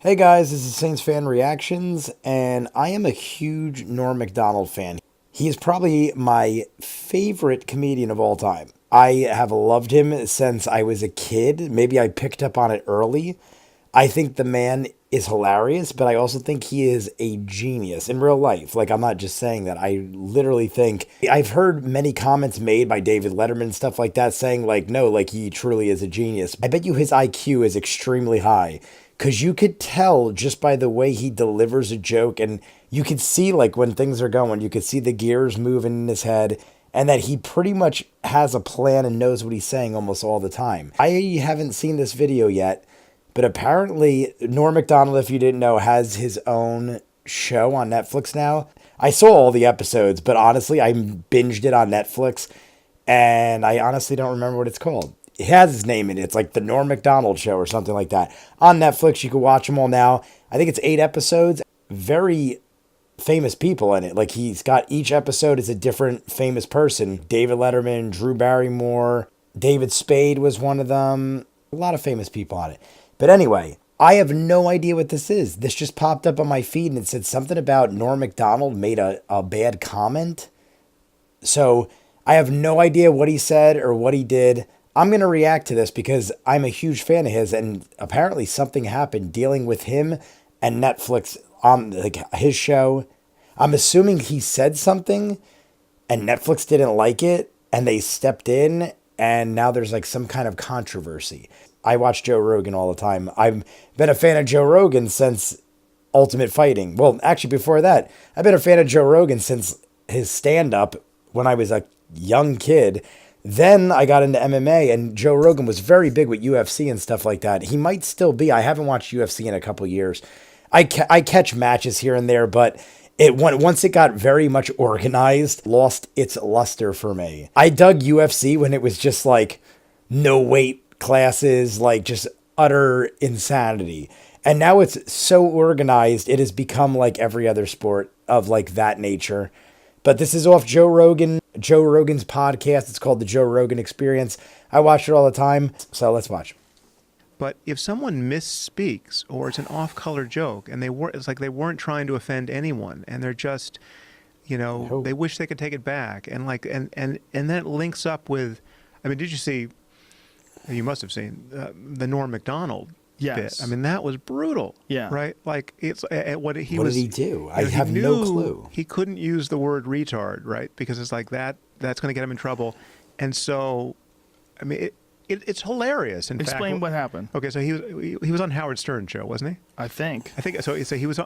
Hey guys, this is Saints Fan Reactions, and I am a huge Norm MacDonald fan. He is probably my favorite comedian of all time. I have loved him since I was a kid. Maybe I picked up on it early. I think the man is hilarious, but I also think he is a genius in real life. Like, I'm not just saying that. I literally think I've heard many comments made by David Letterman and stuff like that saying, like, no, like, he truly is a genius. I bet you his IQ is extremely high because you could tell just by the way he delivers a joke, and you could see, like, when things are going, you could see the gears moving in his head, and that he pretty much has a plan and knows what he's saying almost all the time. I haven't seen this video yet, but apparently Norm Macdonald, if you didn't know, has his own show on Netflix now. I saw all the episodes, but honestly, I binged it on Netflix, and I honestly don't remember what it's called. It has his name in it. It's like the Norm Macdonald Show or something like that. On Netflix, you can watch them all now. I think it's 8 episodes. Very famous people in it. Like, he's got each episode is a different famous person. David Letterman, Drew Barrymore, David Spade was one of them. A lot of famous people on it. But anyway, I have no idea what this is. This just popped up on my feed and it said something about Norm Macdonald made a bad comment. So I have no idea what he said or what he did. I'm going to react to this because I'm a huge fan of his, and apparently something happened dealing with him and Netflix on, like, his show. I'm assuming he said something and Netflix didn't like it and they stepped in, and now there's like some kind of controversy. I watch Joe Rogan all the time. I've been a fan of Joe Rogan since Ultimate Fighting. Well, actually, before that, I've been a fan of Joe Rogan since his stand-up when I was a young kid. Then I got into MMA, and Joe Rogan was very big with UFC and stuff like that. He might still be. I haven't watched UFC in a couple years. I catch matches here and there, but once it got very much organized, lost its luster for me. I dug UFC when it was just like no weight classes, like just utter insanity. And now it's so organized, it has become like every other sport of like that nature. But this is off Joe Rogan's podcast. It's called The Joe Rogan Experience. I watch it all the time, so let's watch. But if someone misspeaks or it's an off-color joke and it's like they weren't trying to offend anyone and they're just, they wish they could take it back, and like and then it links up with, I mean, did you see? You must have seen the Norm Macdonald Yes. bit. I mean, that was brutal. Yeah. Right. Like what What did he do? I have no clue. He couldn't use the word retard, right? Because it's like that's going to get him in trouble. And so, I mean, it's hilarious. Explain what happened. Okay, so he was on Howard Stern show, wasn't he? I think so. So he was.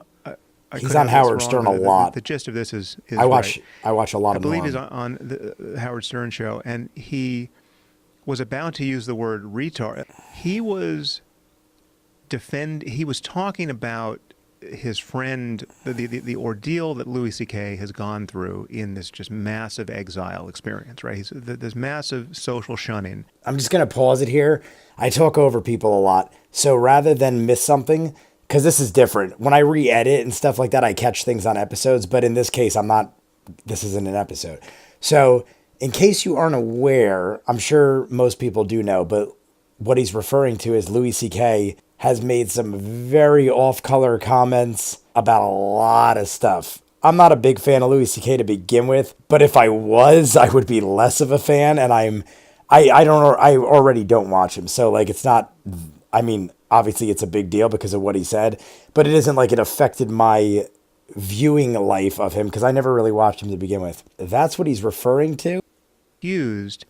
He's on Howard Stern a lot. The gist of this is I watch a lot I of believe Norm. he's on the Howard Stern show, and he was about to use the word retard. He was talking about his friend, the ordeal that Louis C.K. has gone through in this just massive exile experience, right? This massive social shunning. I'm just going to pause it here. I talk over people a lot. So rather than miss something, because this is different. When I re-edit and stuff like that, I catch things on episodes. But in this case, this isn't an episode. So in case you aren't aware, I'm sure most people do know, but what he's referring to is Louis C.K. has made some very off-color comments about a lot of stuff. I'm not a big fan of Louis C.K. to begin with, but if I was, I would be less of a fan, and I already don't watch him. So like, it's not, I mean, obviously it's a big deal because of what he said, but it isn't like it affected my viewing life of him because I never really watched him to begin with. That's what he's referring to. Used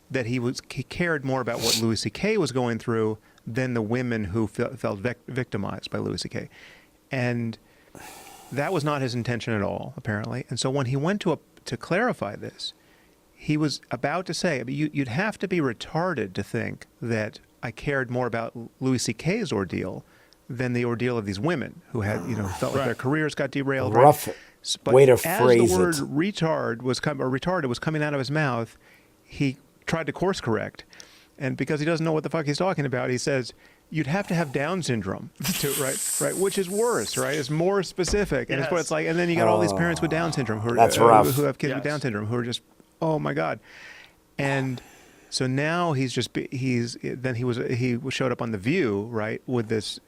that he cared more about what Louis C.K. was going through than the women who felt victimized by Louis C.K. And that was not his intention at all, apparently. And so when he went to clarify this, he was about to say, I mean, you'd have to be retarded to think that I cared more about Louis C.K.'s ordeal than the ordeal of these women who had, felt like their careers got derailed. Rough But way to as phrase the word it. retarded was coming out of his mouth, he tried to course correct. And because he doesn't know what the fuck he's talking about, he says, you'd have to have Down syndrome, right, which is worse, right? It's more specific, and Yes. it's what it's like. And then you got all these parents with Down syndrome who That's rough. who have kids with Yes. Down syndrome who are just, oh my god. And So now he showed up on The View, right, with this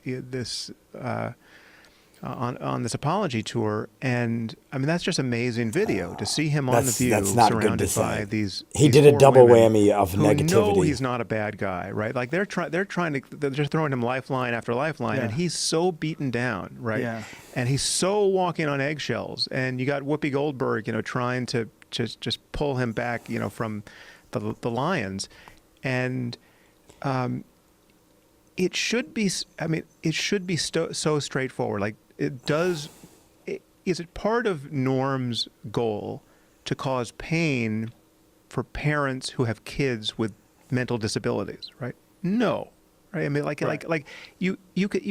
on this apology tour, and I mean that's just amazing video to see him on The View That's not good to surrounded say. by these. He these did a four double women whammy of who negativity. know he's not a bad guy, right? Like they're just throwing him lifeline after lifeline, and he's so beaten down, right? Yeah. And he's so walking on eggshells, and you got Whoopi Goldberg, trying to just pull him back, from the lions, and it should be. I mean, it should be so straightforward. Like, is it part of Norm's goal to cause pain for parents who have kids with mental disabilities? Right? No. Right? I mean, like you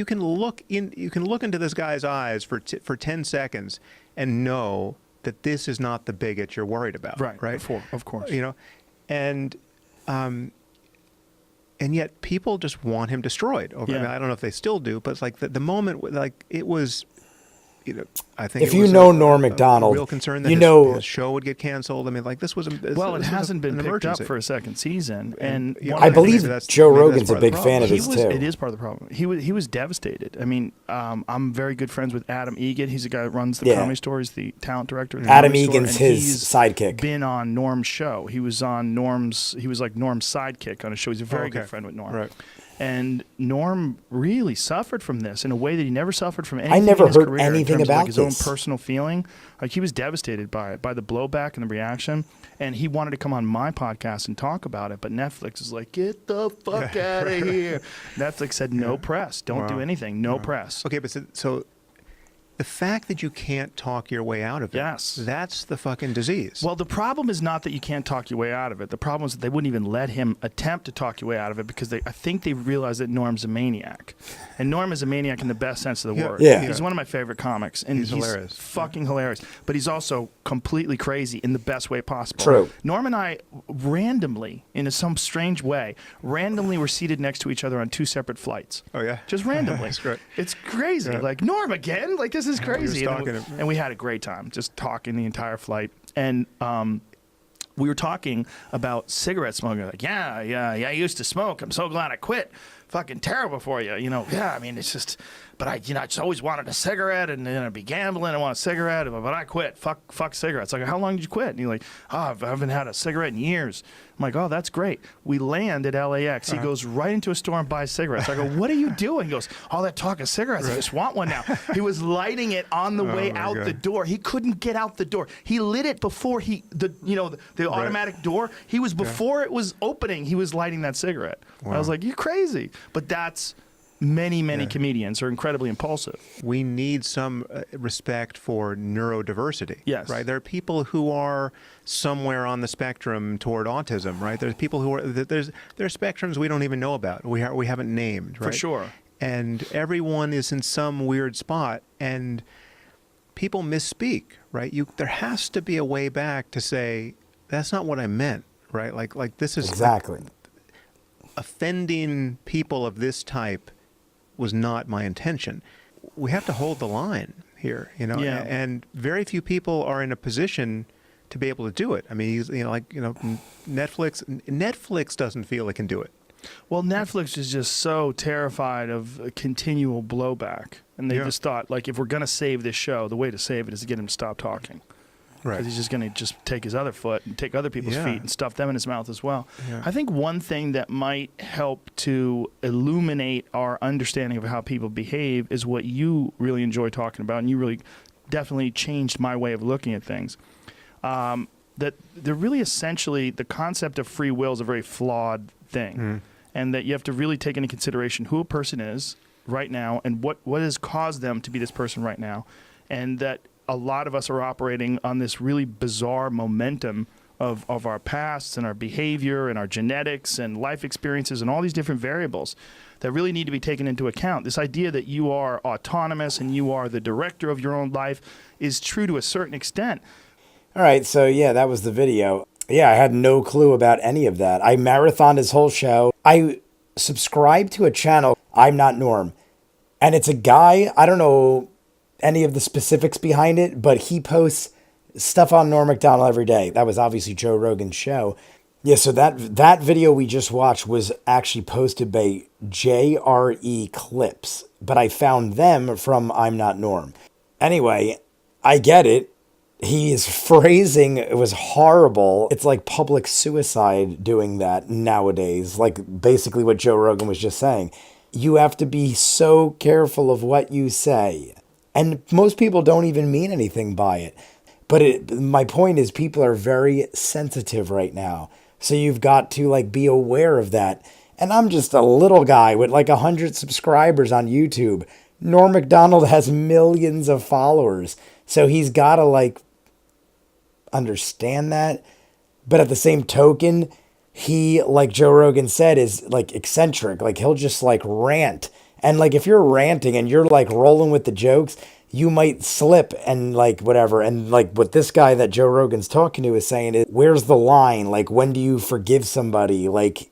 can look into this guy's eyes for 10 seconds and know that this is not the bigot you're worried about. Right. Right. Of course. And yet people just want him destroyed. I mean, I don't know if they still do, but it's like the moment, like it was, I think if you know Norm a Macdonald, real concern that his show would get canceled. I mean, like this was it hasn't been picked up for a second season, and I believe Joe Rogan's a big fan of his too. It is part of the problem. He was devastated. I mean, I'm very good friends with Adam Egan. He's the guy that runs the Comedy Store. He's the talent director of the Adam Comedy Store, Egan's and his he's sidekick. Been on Norm's show. He was on Norm's. He was like Norm's sidekick on a show. He's a very good friend with Norm. Right. And Norm really suffered from this in a way that he never suffered from anything. I never in his heard career anything in terms about of, like, his own this. personal feeling. Like, he was devastated by the blowback and the reaction, and he wanted to come on my podcast and talk about it. But Netflix is like, get the fuck out of here. Netflix said no press, don't do anything, no press. Okay, but so the fact that you can't talk your way out of it, that's the fucking disease. Well, the problem is not that you can't talk your way out of it. The problem is that they wouldn't even let him attempt to talk your way out of it because I think they realized that Norm's a maniac. And Norm is a maniac in the best sense of the word. Yeah. He's one of my favorite comics. And he's hilarious. Fucking hilarious. But he's also completely crazy in the best way possible. True. Norm and I randomly, in some strange way, were seated next to each other on two separate flights. Oh, yeah? Just randomly. That's great. It's crazy. Yeah. Like, Norm again? Like, this is crazy. And we had a great time just talking the entire flight. And we were talking about cigarette smoking. Like, I used to smoke. I'm so glad I quit. Fucking terrible for you. Yeah, I mean, it's just, but I just always wanted a cigarette, and then I'd be gambling. I want a cigarette, but I quit. Fuck cigarettes. Like, how long did you quit? And you're like, I haven't had a cigarette in years. I'm like, oh, that's great. We land at LAX. He goes right into a store and buys cigarettes. I go, what are you doing? He goes, all that talk of cigarettes. I just want one now. He was lighting it on the way out the door. He couldn't get out the door. He lit it before the automatic door. He was before it was opening. He was lighting that cigarette. Wow. I was like, you're crazy. But that's many comedians are incredibly impulsive. We need some respect for neurodiversity. Yes. Right? There are people who are somewhere on the spectrum toward autism, right? There's people who are there are spectrums we don't even know about. We haven't named, right? For sure. And everyone is in some weird spot, and people misspeak, right? There has to be a way back to say that's not what I meant, right? Like this is exactly. Offending people of this type was not my intention. We have to hold the line here, and very few people are in a position to be able to do it. I mean, Netflix doesn't feel it can do it. Well, Netflix is just so terrified of a continual blowback, and they just thought, like, if we're going to save this show, the way to save it is to get him to stop talking. Right. Because he's just going to take his other foot and take other people's feet and stuff them in his mouth as well. Yeah. I think one thing that might help to illuminate our understanding of how people behave is what you really enjoy talking about, and you really definitely changed my way of looking at things. That they're really essentially, the concept of free will is a very flawed thing, and that you have to really take into consideration who a person is right now and what has caused them to be this person right now, and that a lot of us are operating on this really bizarre momentum of our pasts and our behavior and our genetics and life experiences and all these different variables that really need to be taken into account. This idea that you are autonomous and you are the director of your own life is true to a certain extent. All right, so that was the video. Yeah, I had no clue about any of that. I marathoned his whole show. I subscribed to a channel, I'm Not Norm, and it's a guy, I don't know any of the specifics behind it, but he posts stuff on Norm Macdonald every day. That was obviously Joe Rogan's show. Yeah, so that video we just watched was actually posted by JRE Clips, but I found them from I'm Not Norm. Anyway, I get it. His phrasing, it was horrible. It's like public suicide doing that nowadays. Like basically what Joe Rogan was just saying. You have to be so careful of what you say. And most people don't even mean anything by it. But my point is people are very sensitive right now. So you've got to like be aware of that. And I'm just a little guy with like 100 subscribers on YouTube. Norm MacDonald has millions of followers. So he's got to like understand that. But at the same token, he, like Joe Rogan said, is like eccentric. Like he'll just like rant. And like if you're ranting and you're like rolling with the jokes, you might slip and like whatever. And like what this guy that Joe Rogan's talking to is saying is, where's the line? Like when do you forgive somebody? Like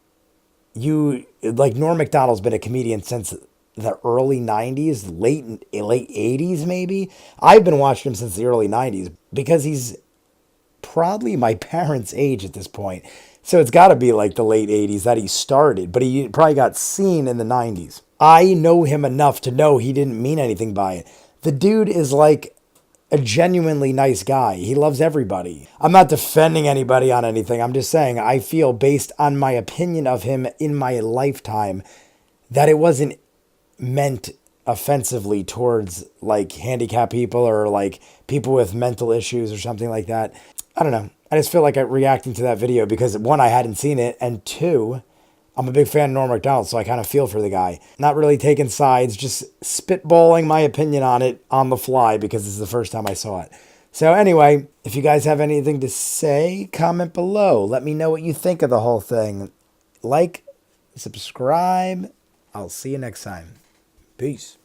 Norm MacDonald's been a comedian since the early 90s, late 80s maybe. I've been watching him since the early 90s because he's probably my parents' age at this point. So it's got to be like the late 80s that he started, but he probably got seen in the 90s. I know him enough to know he didn't mean anything by it. The dude is like a genuinely nice guy. He loves everybody. I'm not defending anybody on anything. I'm just saying I feel based on my opinion of him in my lifetime that it wasn't meant offensively towards like handicapped people or like people with mental issues or something like that. I don't know. I just feel like I'm reacting to that video because one, I hadn't seen it, and two, I'm a big fan of Norm MacDonald, so I kind of feel for the guy. Not really taking sides, just spitballing my opinion on it on the fly because this is the first time I saw it. So anyway, if you guys have anything to say, comment below. Let me know what you think of the whole thing. Like, subscribe. I'll see you next time. Peace.